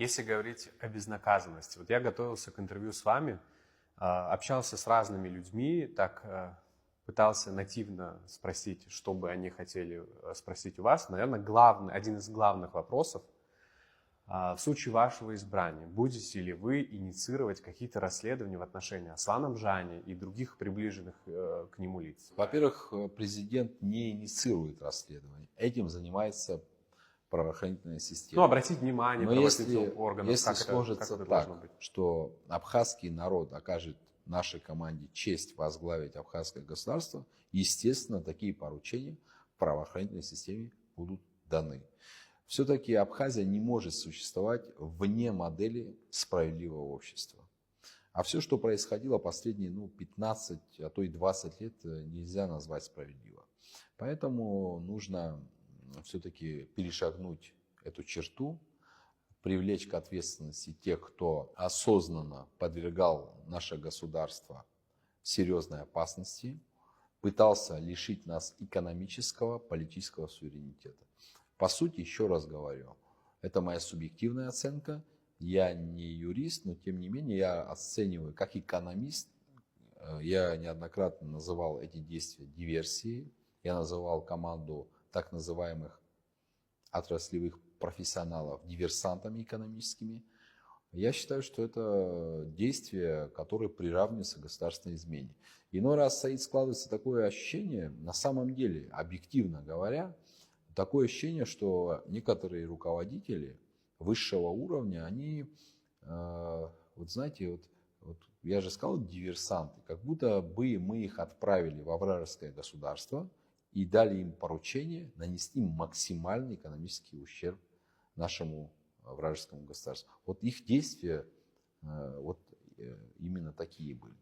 Если говорить о безнаказанности, вот я готовился к интервью с вами, общался с разными людьми, пытался нативно спросить, что бы они хотели спросить у вас. Наверное, один из главных вопросов: в случае вашего избрания, будете ли вы инициировать какие-то расследования в отношении Аслана Бжани и других приближенных к нему лиц? Во-первых, президент не инициирует расследование. Этим занимается правоохранительная система. Обратить внимание Но правоохранительных органов, если как сложится это так, должно быть. что абхазский народ окажет нашей команде честь возглавить абхазское государство, естественно, такие поручения в правоохранительной системе будут даны. Все-таки Абхазия не может существовать вне модели справедливого общества. А все, что происходило последние 15, а то и 20 лет, нельзя назвать справедливо. Поэтому нужно все-таки перешагнуть эту черту, привлечь к ответственности тех, кто осознанно подвергал наше государство серьезной опасности, пытался лишить нас экономического, политического суверенитета. По сути, еще раз говорю, это моя субъективная оценка. Я не юрист, но тем не менее я оцениваю как экономист. Я неоднократно называл эти действия диверсией. Я называл команду так называемых отраслевых профессионалов диверсантами экономическими. Я считаю, что это действия, которые приравниваются к государственной измене. Иной раз, Саид, складывается такое ощущение, на самом деле, объективно говоря, такое ощущение, что некоторые руководители высшего уровня, они, вот знаете, вот я же сказал, диверсанты, как будто бы мы их отправили во вражеское государство и дали им поручение нанести максимальный экономический ущерб нашему вражескому государству. Вот их действия именно такие были.